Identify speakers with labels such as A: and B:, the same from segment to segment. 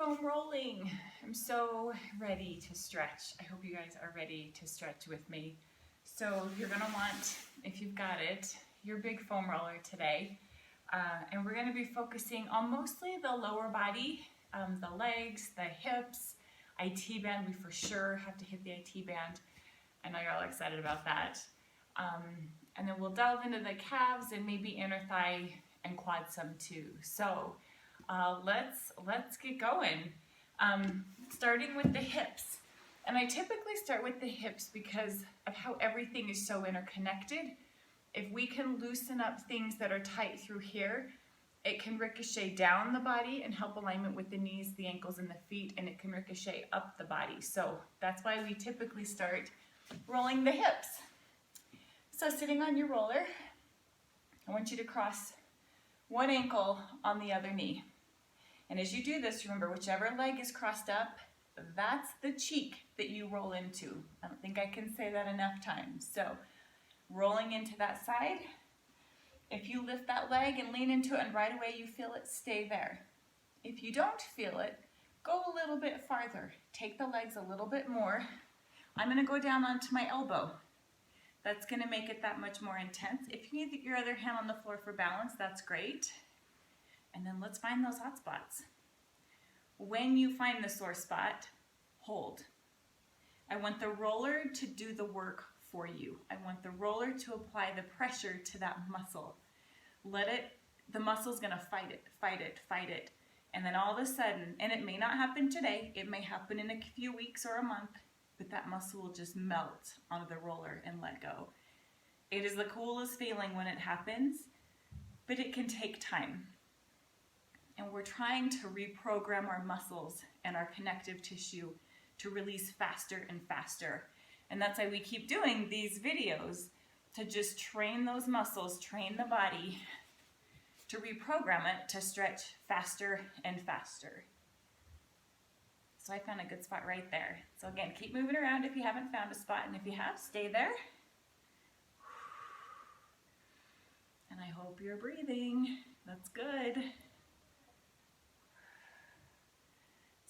A: foam rolling. I'm so ready to stretch. I hope you guys are ready to stretch with me. So you're gonna want, if you've got it, your big foam roller today. And we're gonna be focusing on mostly the lower body, the legs, the hips, IT band. We for sure have to hit the IT band. I know you're all excited about that. And then we'll delve into the calves and maybe inner thigh and quad some too. So let's get going. Starting with the hips. And I typically start with the hips because of how everything is so interconnected. If we can loosen up things that are tight through here, it can ricochet down the body and help alignment with the knees, the ankles, and the feet, and it can ricochet up the body. So that's why we typically start rolling the hips. So sitting on your roller, I want you to cross one ankle on the other knee. And as you do this, remember, whichever leg is crossed up, that's the cheek that you roll into. I don't think I can say that enough times. So rolling into that side. If you lift that leg and lean into it and right away you feel it, stay there. If you don't feel it, go a little bit farther. Take the legs a little bit more. I'm going to go down onto my elbow. That's going to make it that much more intense. If you need your other hand on the floor for balance, that's great. And then let's find those hot spots. When you find the sore spot, hold. I want the roller to do the work for you. I want the roller to apply the pressure to that muscle. The muscle's gonna fight it. And then all of a sudden, and it may not happen today, it may happen in a few weeks or a month, but that muscle will just melt onto the roller and let go. It is the coolest feeling when it happens, but it can take time. And we're trying to reprogram our muscles and our connective tissue to release faster and faster. And that's why we keep doing these videos, to just train those muscles, train the body to reprogram it to stretch faster and faster. So I found a good spot right there. So again, keep moving around if you haven't found a spot, and if you have, stay there. And I hope you're breathing. That's good.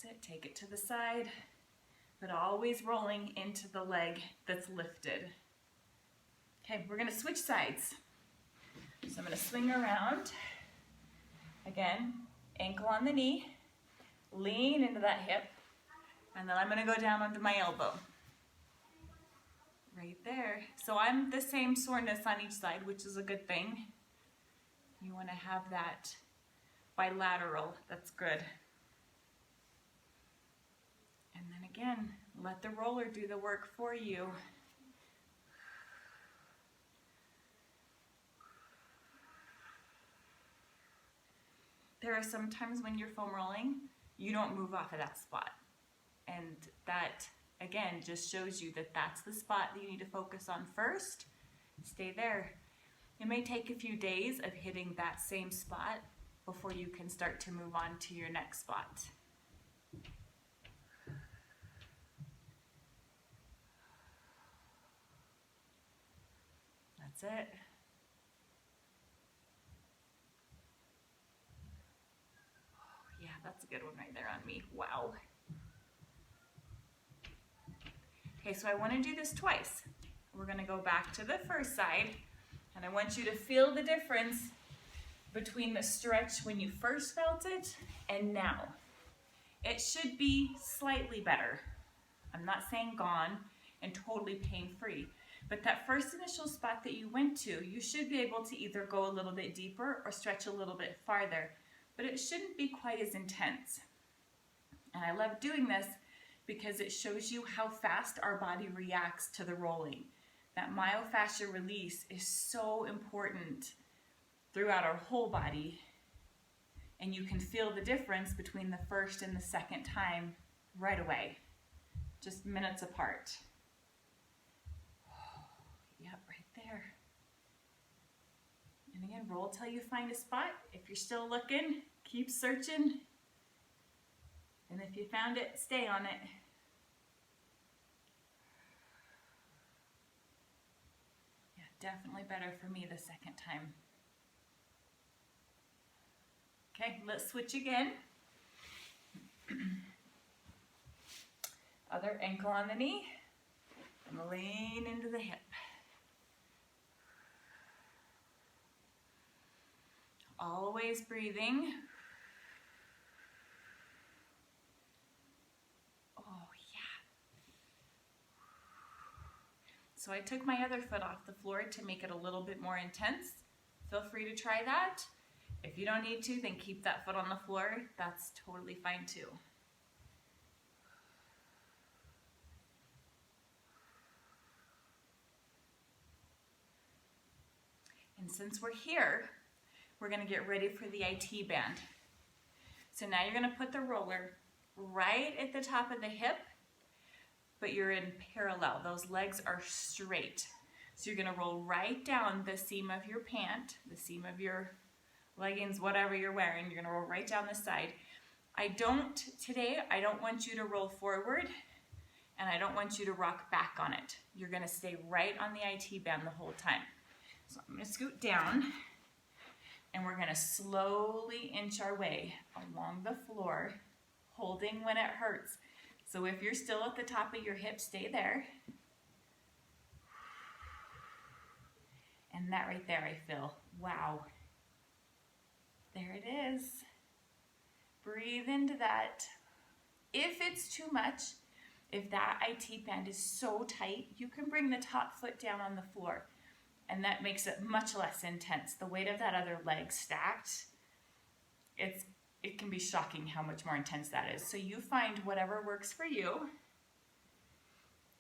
A: That's it. Take it to the side, but always rolling into the leg that's lifted. Okay, we're gonna switch sides. So I'm gonna swing around. Again, ankle on the knee, lean into that hip, and then I'm gonna go down onto my elbow. Right there. So I'm the same soreness on each side, which is a good thing. You wanna have that bilateral, that's good. And then again, let the roller do the work for you. There are some times when you're foam rolling, you don't move off of that spot. And that, again, just shows you that that's the spot that you need to focus on first. Stay there. It may take a few days of hitting that same spot before you can start to move on to your next spot. That's it. Oh, yeah, that's a good one right there on me. Wow. Okay, so I want to do this twice. We're going to go back to the first side, and I want you to feel the difference between the stretch when you first felt it and now. It should be slightly better. I'm not saying gone and totally pain-free. But that first initial spot that you went to, you should be able to either go a little bit deeper or stretch a little bit farther, but it shouldn't be quite as intense. And I love doing this because it shows you how fast our body reacts to the rolling. That myofascial release is so important throughout our whole body, and you can feel the difference between the first and the second time right away, just minutes apart. Yep, right there. And again, roll till you find a spot. If you're still looking, keep searching. And if you found it, stay on it. Yeah, definitely better for me the second time. Okay, let's switch again. Other ankle on the knee, and lean into the hip. Always breathing. Oh, yeah. So I took my other foot off the floor to make it a little bit more intense. Feel free to try that. If you don't need to, then keep that foot on the floor. That's totally fine too. And since we're here, we're going to get ready for the IT band. So now you're going to put the roller right at the top of the hip, but you're in parallel. Those legs are straight. So you're going to roll right down the seam of your pant, the seam of your leggings, whatever you're wearing. You're going to roll right down the side. Today, I don't want you to roll forward, and I don't want you to rock back on it. You're going to stay right on the IT band the whole time. So I'm going to scoot down, and we're going to slowly inch our way along the floor, holding when it hurts. So if you're still at the top of your hip, stay there. And that right there, I feel, wow. There it is. Breathe into that. If it's too much, if that IT band is so tight, you can bring the top foot down on the floor. And that makes it much less intense. The weight of that other leg stacked, it can be shocking how much more intense that is. So you find whatever works for you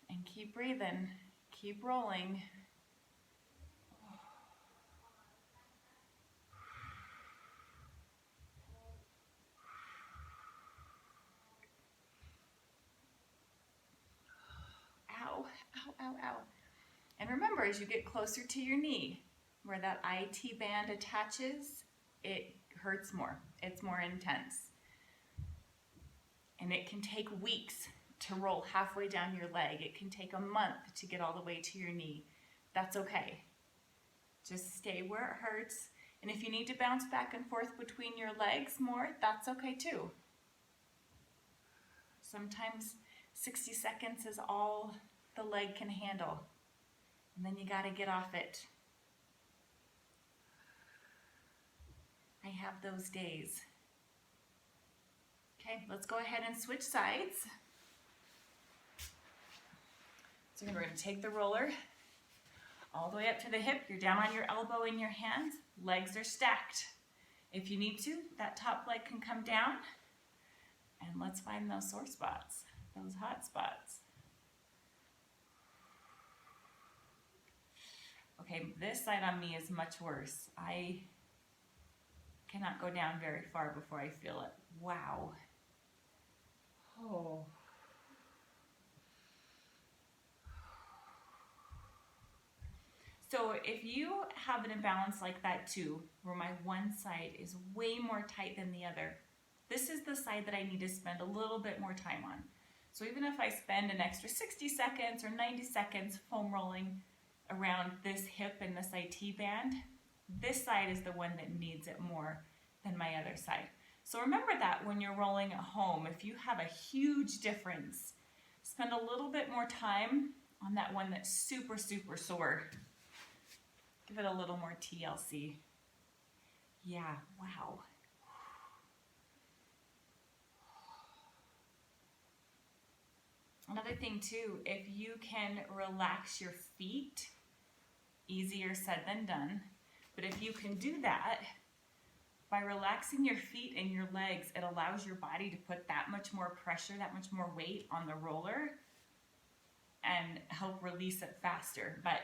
A: and keep breathing, keep rolling. Ow, ow, ow, ow. And remember, as you get closer to your knee, where that IT band attaches, it hurts more. It's more intense. And it can take weeks to roll halfway down your leg. It can take a month to get all the way to your knee. That's okay. Just stay where it hurts. And if you need to bounce back and forth between your legs more, that's okay too. Sometimes 60 seconds is all the leg can handle. And then you got to get off it. I have those days. Okay, let's go ahead and switch sides. So we're going to take the roller all the way up to the hip. You're down on your elbow in your hands. Legs are stacked. If you need to, that top leg can come down. And let's find those sore spots, those hot spots. Okay, this side on me is much worse. I cannot go down very far before I feel it. Wow. Oh. So if you have an imbalance like that too, where my one side is way more tight than the other, this is the side that I need to spend a little bit more time on. So even if I spend an extra 60 seconds or 90 seconds foam rolling around this hip and this IT band, this side is the one that needs it more than my other side. So remember that when you're rolling at home, if you have a huge difference, spend a little bit more time on that one that's super, super sore. Give it a little more TLC. Yeah, wow. Another thing too, if you can relax your feet, easier said than done, but if you can do that, by relaxing your feet and your legs, it allows your body to put that much more pressure, that much more weight on the roller and help release it faster. But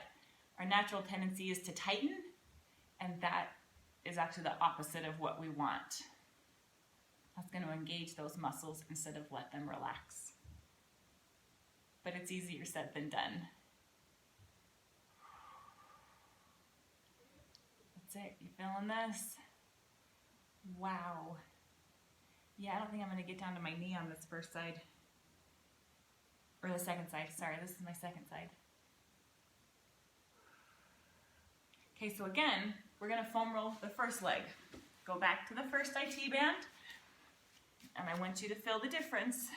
A: our natural tendency is to tighten, and that is actually the opposite of what we want. That's going to engage those muscles instead of let them relax. But it's easier said than done. That's it. You feeling this? Wow. Yeah, I don't think I'm going to get down to my knee on this first side. Or the second side. Sorry, this is my second side. Okay, so again, we're going to foam roll the first leg. Go back to the first IT band. And I want you to feel the difference.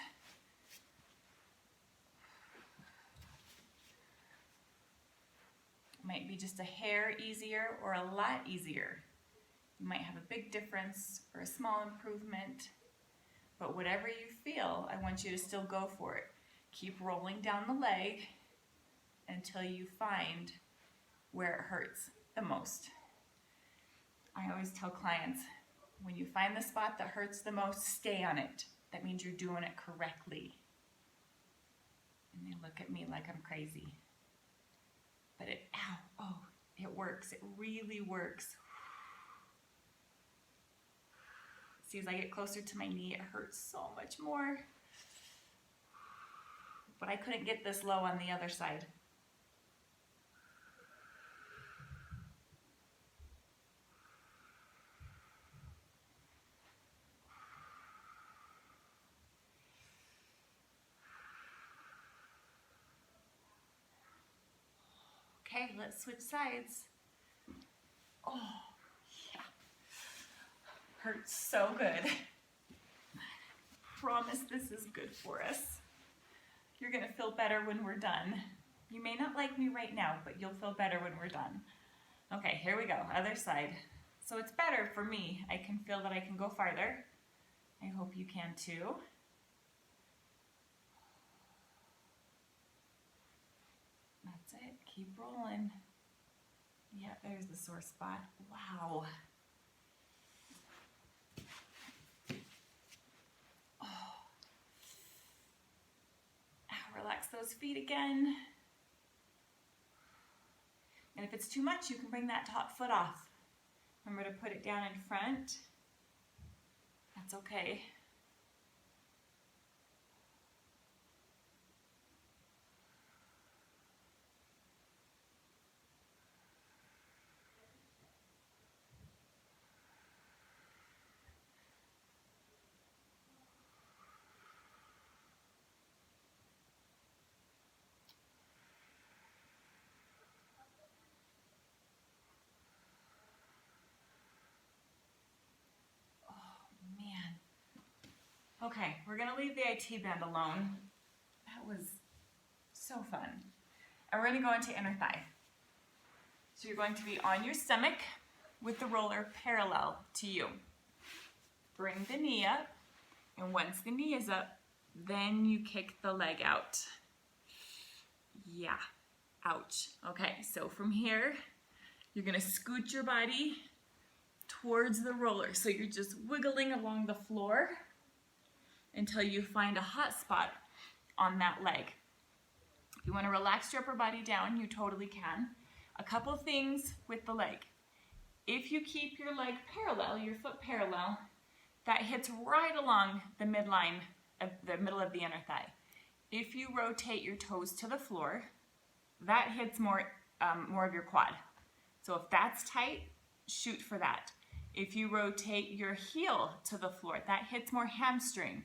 A: It might be just a hair easier or a lot easier. You might have a big difference or a small improvement. But whatever you feel, I want you to still go for it. Keep rolling down the leg until you find where it hurts the most. I always tell clients, when you find the spot that hurts the most, stay on it. That means you're doing it correctly. And they look at me like I'm crazy. But it works. It really works. See, as I get closer to my knee, it hurts so much more. But I couldn't get this low on the other side. Okay, let's switch sides. Oh, yeah. Hurts so good. Promise this is good for us. You're gonna feel better when we're done. You may not like me right now, but you'll feel better when we're done. Okay, here we go, other side. So it's better for me. I can feel that I can go farther. I hope you can too. That's it, keep rolling. Yeah, there's the sore spot. Wow. Oh. Relax those feet again. And if it's too much, you can bring that top foot off. Remember to put it down in front. That's okay. Okay, we're gonna leave the IT band alone. That was so fun. And we're gonna go into inner thigh. So you're going to be on your stomach with the roller parallel to you. Bring the knee up, and once the knee is up, then you kick the leg out. Yeah, ouch. Okay, so from here, you're gonna scoot your body towards the roller. So you're just wiggling along the floor until you find a hot spot on that leg. If you want to relax your upper body down, you totally can. A couple things with the leg. If you keep your leg parallel, your foot parallel, that hits right along the midline of the middle of the inner thigh. If you rotate your toes to the floor, that hits more of your quad. So if that's tight, shoot for that. If you rotate your heel to the floor, that hits more hamstring.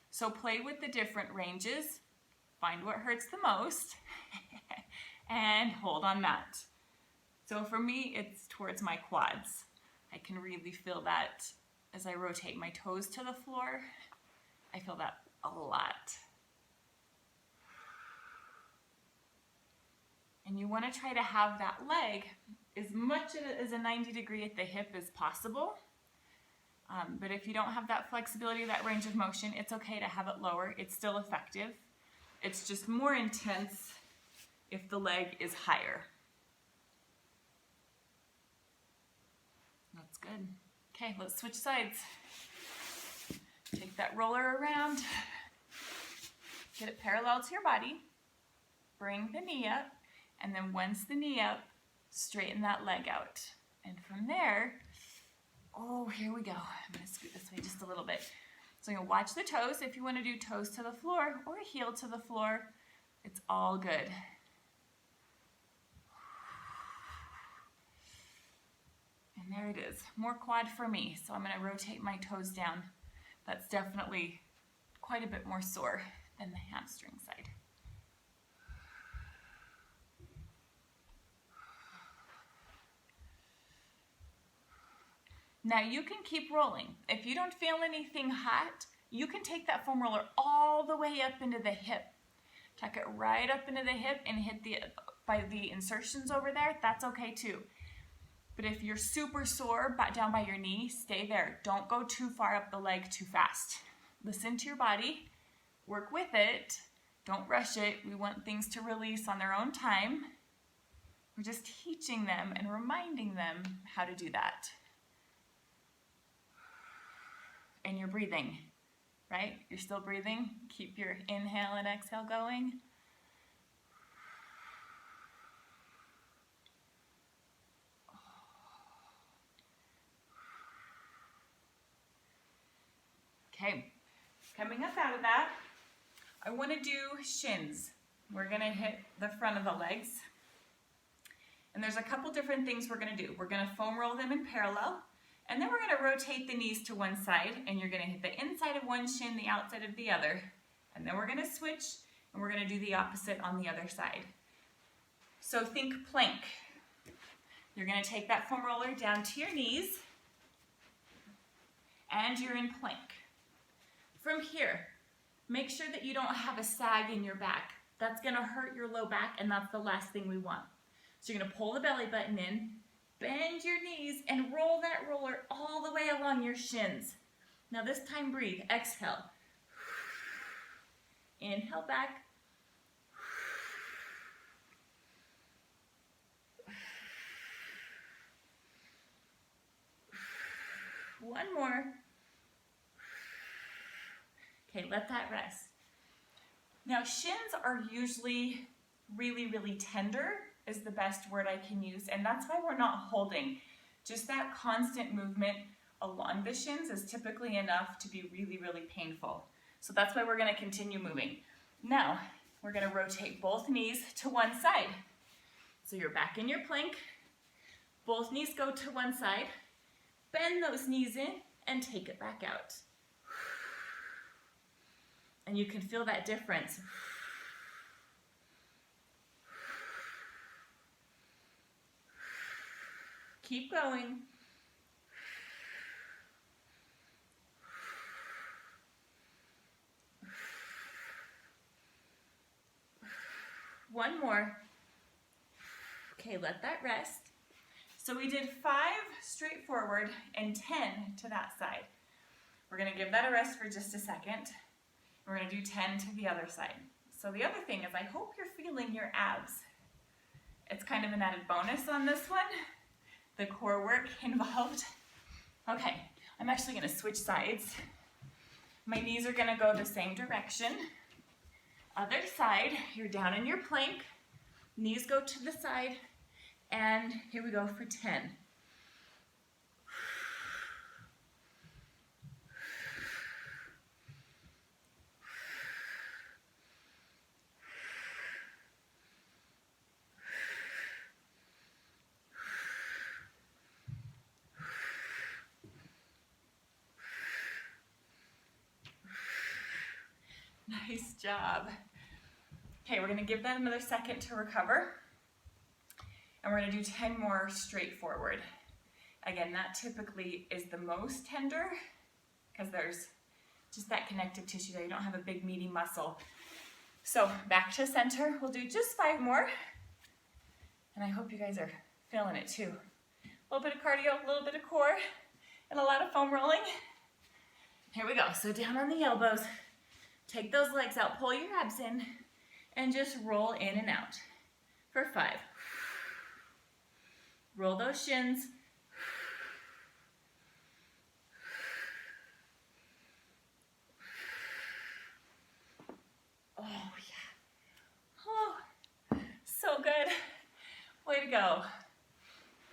A: So play with the different ranges, find what hurts the most, and hold on that. So for me, it's towards my quads. I can really feel that as I rotate my toes to the floor. I feel that a lot. And you want to try to have that leg as much as a 90-degree at the hip as possible. But if you don't have that flexibility, that range of motion, it's okay to have it lower. It's still effective. It's just more intense if the leg is higher. That's good. Okay, let's switch sides. Take that roller around. Get it parallel to your body. Bring the knee up. And then once the knee up, straighten that leg out. And from there, oh, here we go. I'm going to scoot this way just a little bit. So you're going to watch the toes. If you want to do toes to the floor or heel to the floor, it's all good. And there it is. More quad for me. So I'm going to rotate my toes down. That's definitely quite a bit more sore than the hamstring side. Now you can keep rolling. If you don't feel anything hot, You can take that foam roller all the way up into the hip. Tuck it right up into the hip and hit by the insertions over there. That's okay too. But if you're super sore down by your knee, stay there. Don't go too far up the leg too fast. Listen to your body, work with it. Don't rush it. We want things to release on their own time. We're just teaching them and reminding them how to do that. And you're breathing, right? You're still breathing. Keep your inhale and exhale going. Okay, coming up out of that, I want to do shins. We're going to hit the front of the legs. And there's a couple different things we're going to do. We're going to foam roll them in parallel, and then we're going to rotate the knees to one side, and you're going to hit the inside of one shin, the outside of the other. And then we're going to switch, and we're going to do the opposite on the other side. So think plank. You're going to take that foam roller down to your knees, and you're in plank. From here, make sure that you don't have a sag in your back. That's going to hurt your low back, and that's the last thing we want. So you're going to pull the belly button in, bend your knees, and roll that roller all the way along your shins. Now this time breathe. Exhale. Inhale back. One more. Okay, let that rest. Now shins are usually really, really tender is the best word I can use, and that's why we're not holding. Just that constant movement along the shins is typically enough to be really, really painful. So that's why we're going to continue moving. Now, we're going to rotate both knees to one side. So you're back in your plank. Both knees go to one side. Bend those knees in and take it back out. And you can feel that difference. Keep going. One more. Okay, let that rest. So we did 5 straightforward and 10 to that side. We're going to give that a rest for just a second. We're going to do 10 to the other side. So the other thing is I hope you're feeling your abs. It's kind of an added bonus on this one. The core work involved. Okay, I'm actually going to switch sides. My knees are going to go the same direction. Other side, you're down in your plank. Knees go to the side. And here we go for 10. Nice job. Okay, we're going to give that another second to recover. And we're going to do 10 more straightforward. Again, that typically is the most tender because there's just that connective tissue there. You don't have a big meaty muscle. So back to center. We'll do just 5 more. And I hope you guys are feeling it too. A little bit of cardio, a little bit of core, and a lot of foam rolling. Here we go. So down on the elbows. Take those legs out, pull your abs in, and just roll in and out for 5. Roll those shins. Oh, yeah. Oh, so good. Way to go.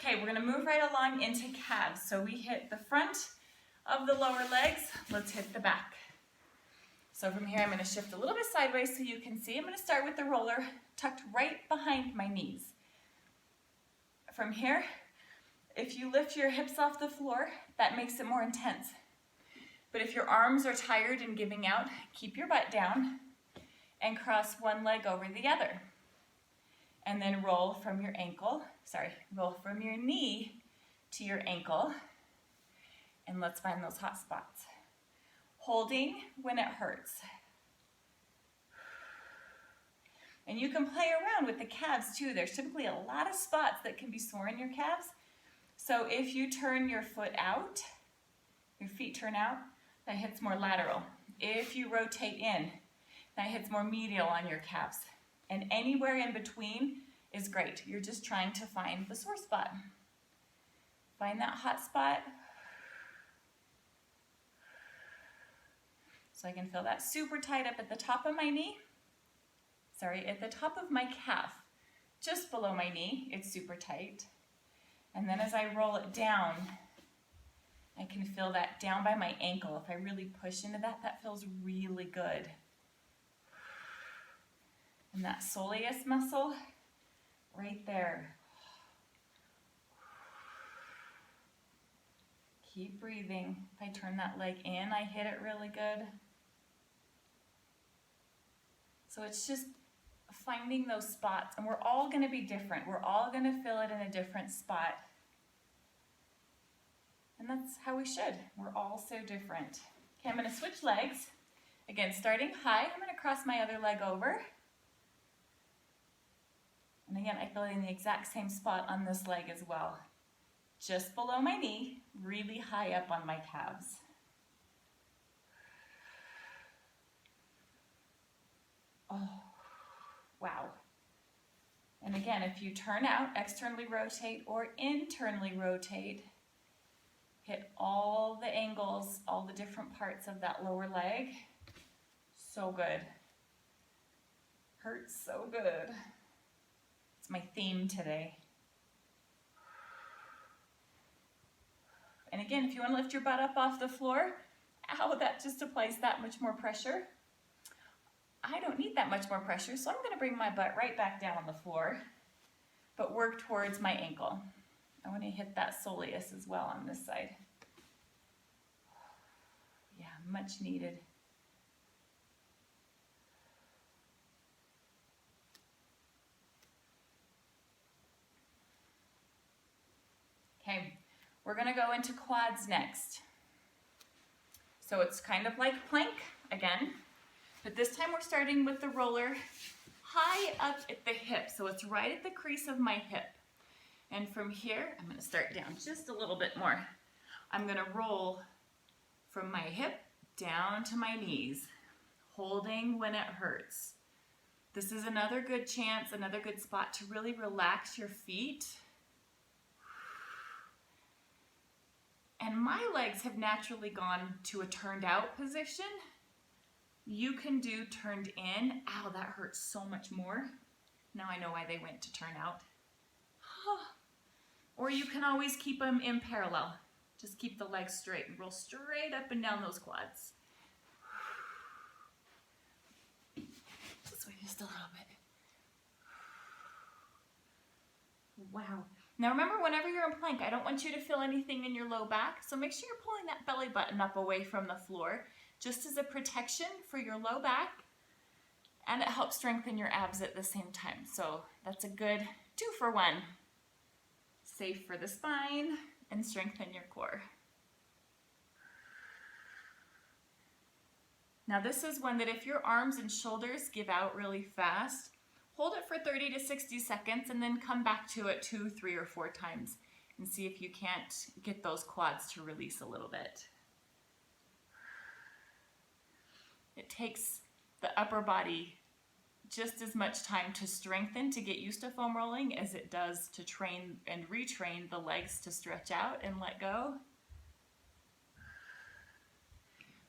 A: Okay, we're going to move right along into calves. So we hit the front of the lower legs. Let's hit the back. So from here, I'm going to shift a little bit sideways so you can see. I'm going to start with the roller tucked right behind my knees. From here, if you lift your hips off the floor, that makes it more intense. But if your arms are tired and giving out, keep your butt down and cross one leg over the other. And then roll from your knee to your ankle. And let's find those hot spots. holding when it hurts. And you can play around with the calves too. There's typically a lot of spots that can be sore in your calves. So if you turn your foot out, your feet turn out, that hits more lateral. If you rotate in, that hits more medial on your calves. And anywhere in between is great. You're just trying to find the sore spot. Find that hot spot. So I can feel that super tight up at the top of my knee. Sorry, at the top of my calf, just below my knee, it's super tight. And then as I roll it down, I can feel that down by my ankle. If I really push into that, that feels really good. And that soleus muscle, right there. Keep breathing. If I turn that leg in, I hit it really good. So it's just finding those spots, and we're all going to be different. We're all going to feel it in a different spot. And that's how we should. We're all so different. Okay, I'm going to switch legs. Again, starting high, I'm going to cross my other leg over. And again, I feel it in the exact same spot on this leg as well. Just below my knee, really high up on my calves. Oh, wow. And again, if you turn out, externally rotate or internally rotate, hit all the angles, all the different parts of that lower leg. So good. Hurts so good. It's my theme today. And again, if you want to lift your butt up off the floor, ow, that just applies that much more pressure. I don't need that much more pressure, so I'm going to bring my butt right back down on the floor, but work towards my ankle. I want to hit that soleus as well on this side. Yeah, much needed. Okay, we're going to go into quads next. So it's kind of like plank again. But this time we're starting with the roller high up at the hip. So it's right at the crease of my hip. And from here, I'm going to start down just a little bit more. I'm going to roll from my hip down to my knees, holding when it hurts. This is another good chance, another good spot to really relax your feet. And my legs have naturally gone to a turned out position. You can do turned in. Ow, that hurts so much more. Now I know why they went to turn out. Or you can always keep them in parallel. Just keep the legs straight and roll straight up and down those quads. This way just a little bit. Wow. Now remember, whenever you're in plank, I don't want you to feel anything in your low back. So make sure you're pulling that belly button up away from the floor, just as a protection for your low back, and it helps strengthen your abs at the same time. So that's a good 2-for-1. Safe for the spine and strengthen your core. Now this is one that if your arms and shoulders give out really fast, hold it for 30 to 60 seconds and then come back to it 2, 3, or 4 times and see if you can't get those quads to release a little bit. It takes the upper body just as much time to strengthen to get used to foam rolling as it does to train and retrain the legs to stretch out and let go.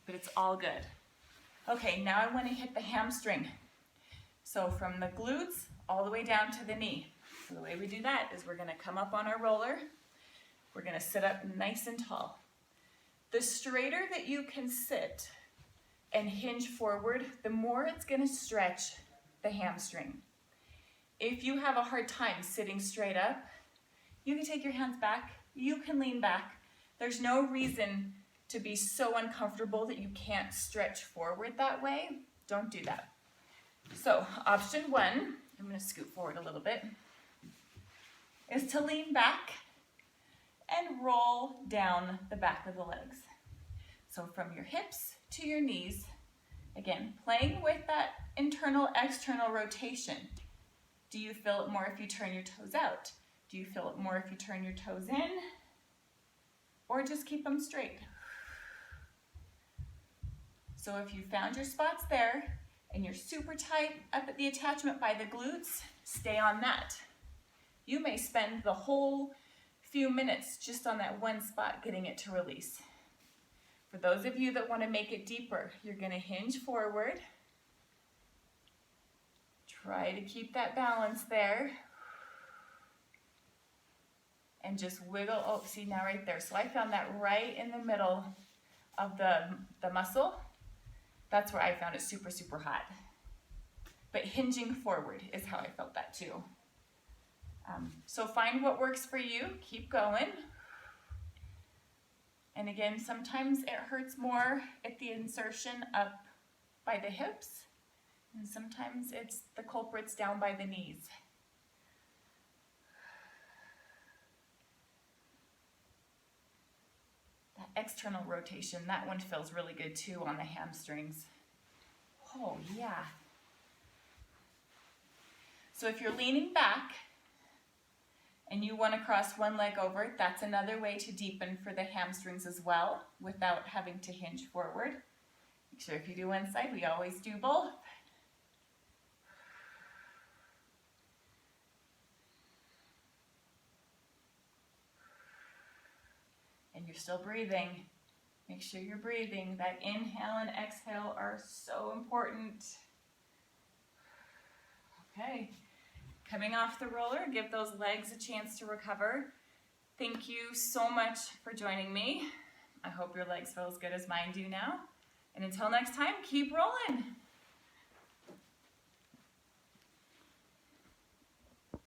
A: But it's all good. Okay, now I want to hit the hamstring. So from the glutes all the way down to the knee. So the way we do that is we're going to come up on our roller. We're going to sit up nice and tall. The straighter that you can sit and hinge forward, the more it's going to stretch the hamstring. If you have a hard time sitting straight up, you can take your hands back, you can lean back. There's no reason to be so uncomfortable that you can't stretch forward that way. Don't do that. So option 1, I'm going to scoot forward a little bit, is to lean back and roll down the back of the legs. So from your hips to your knees. Again, playing with that internal, external rotation. Do you feel it more if you turn your toes out? Do you feel it more if you turn your toes in? Or just keep them straight? So if you found your spots there and you're super tight up at the attachment by the glutes, stay on that. You may spend the whole few minutes just on that one spot getting it to release. For those of you that want to make it deeper, you're going to hinge forward. Try to keep that balance there. And just wiggle. Oh, see now right there. So I found that right in the middle of the muscle. That's where I found it super, super hot. But hinging forward is how I felt that too. So find what works for you. Keep going. And again, sometimes it hurts more at the insertion up by the hips, and sometimes it's the culprits down by the knees. That external rotation, that one feels really good too on the hamstrings. Oh yeah. So if you're leaning back, and you want to cross one leg over, that's another way to deepen for the hamstrings as well without having to hinge forward. Make sure if you do one side, we always do both. And you're still breathing. Make sure you're breathing. That inhale and exhale are so important. Okay. Coming off the roller, give those legs a chance to recover. Thank you so much for joining me. I hope your legs feel as good as mine do now. And until next time, keep rolling.